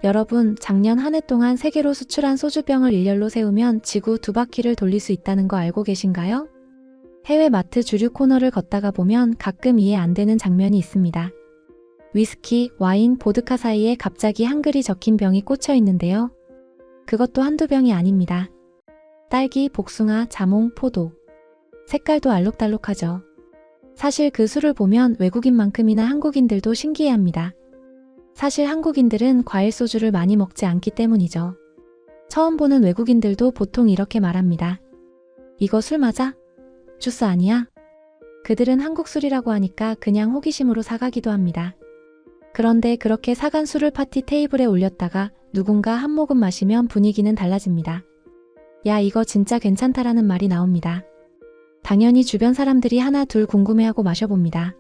여러분, 작년 한 해 동안 세계로 수출한 소주병을 일렬로 세우면 지구 2바퀴를 돌릴 수 있다는 거 알고 계신가요? 해외 마트 주류 코너를 걷다가 보면 가끔 이해 안 되는 장면이 있습니다. 위스키, 와인, 보드카 사이에 갑자기 한글이 적힌 병이 꽂혀 있는데요. 그것도 한두 병이 아닙니다. 딸기, 복숭아, 자몽, 포도. 색깔도 알록달록하죠. 사실 그 술을 보면 외국인만큼이나 한국인들도 신기해합니다. 사실 한국인들은 과일 소주를 많이 먹지 않기 때문이죠. 처음 보는 외국인들도 보통 이렇게 말합니다. 이거 술 맞아? 주스 아니야? 그들은 한국 술이라고 하니까 그냥 호기심으로 사가기도 합니다. 그런데 그렇게 사간 술을 파티 테이블에 올렸다가 누군가 한 모금 마시면 분위기는 달라집니다. 야, 이거 진짜 괜찮다라는 말이 나옵니다. 당연히 주변 사람들이 하나 둘 궁금해하고 마셔봅니다.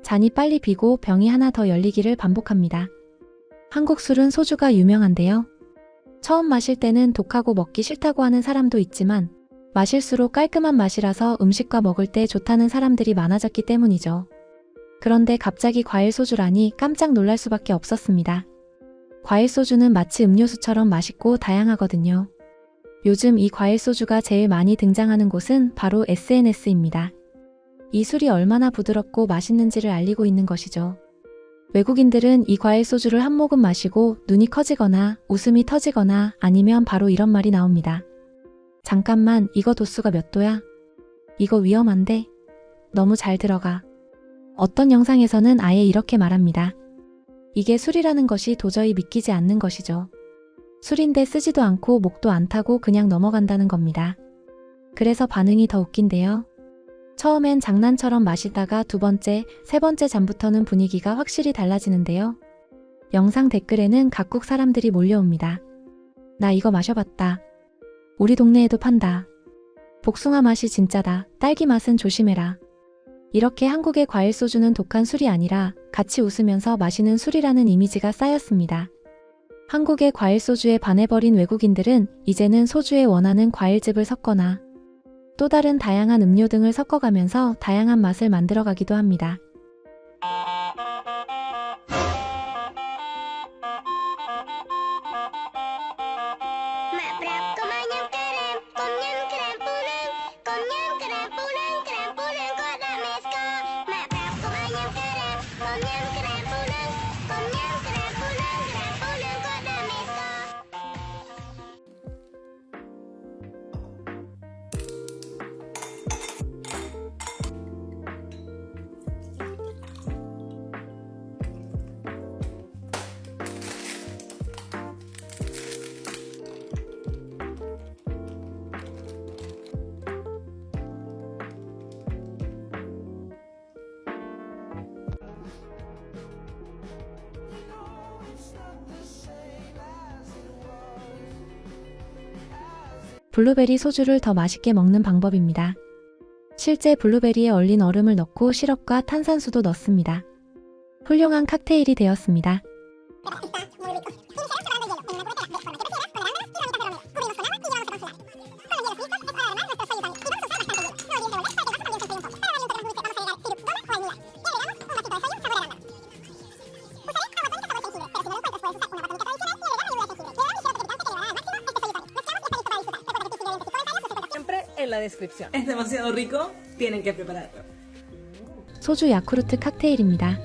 잔이 빨리 비고 병이 하나 더 열리기를 반복합니다. 한국 술은 소주가 유명한데요. 처음 마실 때는 독하고 먹기 싫다고 하는 사람도 있지만 마실수록 깔끔한 맛이라서 음식과 먹을 때 좋다는 사람들이 많아졌기 때문이죠. 그런데 갑자기 과일 소주라니 깜짝 놀랄 수밖에 없었습니다. 과일 소주는 마치 음료수처럼 맛있고 다양하거든요. 요즘 이 과일 소주가 제일 많이 등장하는 곳은 바로 SNS입니다. 이 술이 얼마나 부드럽고 맛있는지를 알리고 있는 것이죠. 외국인들은 이 과일 소주를 한 모금 마시고 눈이 커지거나 웃음이 터지거나 아니면 바로 이런 말이 나옵니다. 잠깐만, 이거 도수가 몇 도야? 이거 위험한데? 너무 잘 들어가. 어떤 영상에서는 아예 이렇게 말합니다. 이게 술이라는 것이 도저히 믿기지 않는 것이죠. 술인데 쓰지도 않고 목도 안 타고 그냥 넘어간다는 겁니다. 그래서 반응이 더 웃긴데요. 처음엔 장난처럼 마시다가 두 번째, 세 번째 잔부터는 분위기가 확실히 달라지는데요. 영상 댓글에는 각국 사람들이 몰려옵니다. 나 이거 마셔봤다. 우리 동네에도 판다. 복숭아 맛이 진짜다. 딸기 맛은 조심해라. 이렇게 한국의 과일 소주는 독한 술이 아니라 같이 웃으면서 마시는 술이라는 이미지가 쌓였습니다. 한국의 과일 소주에 반해버린 외국인들은 이제는 소주에 원하는 과일즙을 섞거나 또 다른 다양한 음료 등을 섞어가면서 다양한 맛을 만들어가기도 합니다. 블루베리 소주를 더 맛있게 먹는 방법입니다. 실제 블루베리에 얼린 얼음을 넣고 시럽과 탄산수도 넣습니다. 훌륭한 칵테일이 되었습니다. En la descripción. Es demasiado rico, tienen que prepararlo. 소주 야쿠르트 칵테일입니다.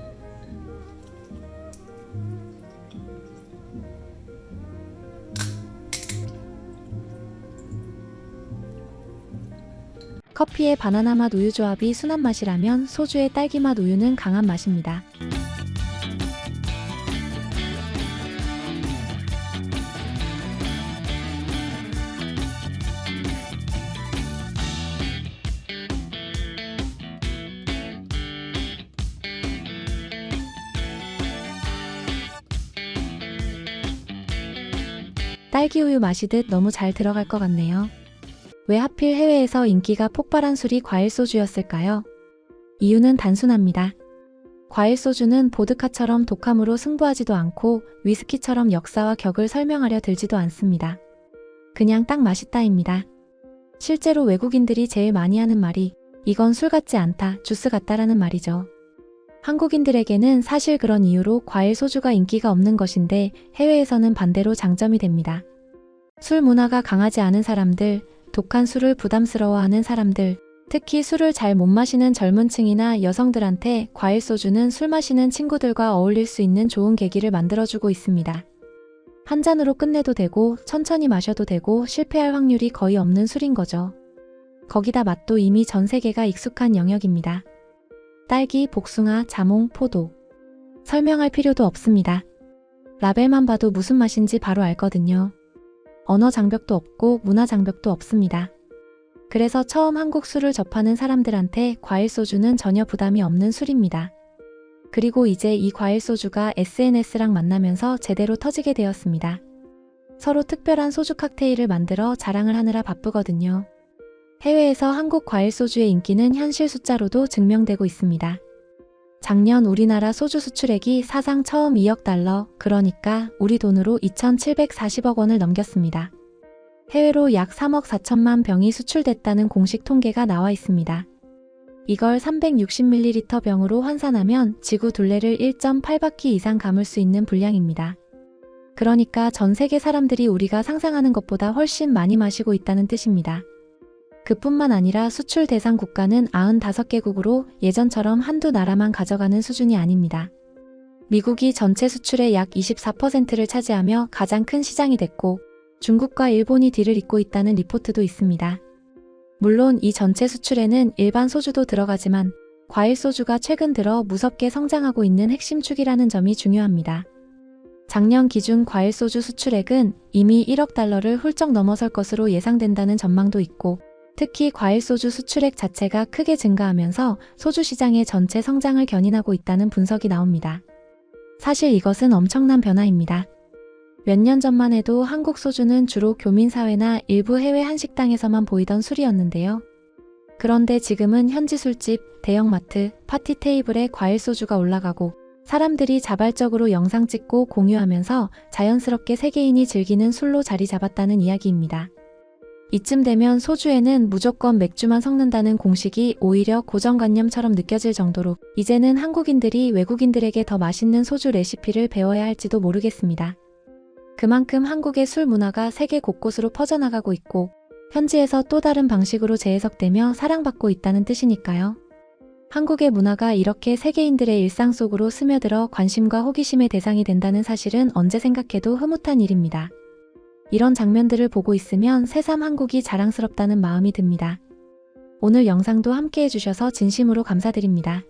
커피의 바나나 맛 우유 조합이 순한 맛이라면 소주의 딸기 맛 우유는 강한 맛입니다. 딸기 우유 마시듯 너무 잘 들어갈 것 같네요. 왜 하필 해외에서 인기가 폭발한 술이 과일 소주였을까요? 이유는 단순합니다. 과일 소주는 보드카처럼 독함으로 승부하지도 않고 위스키처럼 역사와 격을 설명하려 들지도 않습니다. 그냥 딱 맛있다입니다. 실제로 외국인들이 제일 많이 하는 말이 이건 술 같지 않다, 주스 같다라는 말이죠. 한국인들에게는 사실 그런 이유로 과일 소주가 인기가 없는 것인데 해외에서는 반대로 장점이 됩니다. 술 문화가 강하지 않은 사람들, 독한 술을 부담스러워하는 사람들, 특히 술을 잘 못 마시는 젊은 층이나 여성들한테 과일 소주는 술 마시는 친구들과 어울릴 수 있는 좋은 계기를 만들어주고 있습니다. 한 잔으로 끝내도 되고 천천히 마셔도 되고 실패할 확률이 거의 없는 술인 거죠. 거기다 맛도 이미 전 세계가 익숙한 영역입니다. 딸기, 복숭아, 자몽, 포도. 설명할 필요도 없습니다. 라벨만 봐도 무슨 맛인지 바로 알거든요. 언어 장벽도 없고 문화 장벽도 없습니다. 그래서 처음 한국 술을 접하는 사람들한테 과일 소주는 전혀 부담이 없는 술입니다. 그리고 이제 이 과일 소주가 SNS랑 만나면서 제대로 터지게 되었습니다. 서로 특별한 소주 칵테일을 만들어 자랑을 하느라 바쁘거든요. 해외에서 한국 과일 소주의 인기는 현실 숫자로도 증명되고 있습니다. 작년 우리나라 소주 수출액이 사상 처음 2억 달러, 그러니까 우리 돈으로 2,740억 원을 넘겼습니다. 해외로 약 3억 4천만 병이 수출됐다는 공식 통계가 나와 있습니다. 이걸 360ml 병으로 환산하면 지구 둘레를 1.8바퀴 이상 감을 수 있는 분량입니다. 그러니까 전 세계 사람들이 우리가 상상하는 것보다 훨씬 많이 마시고 있다는 뜻입니다. 그뿐만 아니라 수출 대상 국가는 95개국으로 예전처럼 한두 나라만 가져가는 수준이 아닙니다. 미국이 전체 수출의 약 24%를 차지하며 가장 큰 시장이 됐고 중국과 일본이 뒤를 잇고 있다는 리포트도 있습니다. 물론 이 전체 수출에는 일반 소주도 들어가지만 과일 소주가 최근 들어 무섭게 성장하고 있는 핵심 축이라는 점이 중요합니다. 작년 기준 과일 소주 수출액은 이미 1억 달러를 훌쩍 넘어설 것으로 예상된다는 전망도 있고 특히 과일 소주 수출액 자체가 크게 증가하면서 소주 시장의 전체 성장을 견인하고 있다는 분석이 나옵니다. 사실 이것은 엄청난 변화입니다. 몇 년 전만 해도 한국 소주는 주로 교민사회나 일부 해외 한식당에서만 보이던 술이었는데요. 그런데 지금은 현지 술집, 대형마트, 파티 테이블에 과일 소주가 올라가고 사람들이 자발적으로 영상 찍고 공유하면서 자연스럽게 세계인이 즐기는 술로 자리 잡았다는 이야기입니다. 이쯤 되면 소주에는 무조건 맥주만 섞는다는 공식이 오히려 고정관념처럼 느껴질 정도로 이제는 한국인들이 외국인들에게 더 맛있는 소주 레시피를 배워야 할지도 모르겠습니다. 그만큼 한국의 술 문화가 세계 곳곳으로 퍼져나가고 있고 현지에서 또 다른 방식으로 재해석되며 사랑받고 있다는 뜻이니까요. 한국의 문화가 이렇게 세계인들의 일상 속으로 스며들어 관심과 호기심의 대상이 된다는 사실은 언제 생각해도 흐뭇한 일입니다. 이런 장면들을 보고 있으면 새삼 한국이 자랑스럽다는 마음이 듭니다. 오늘 영상도 함께 해주셔서 진심으로 감사드립니다.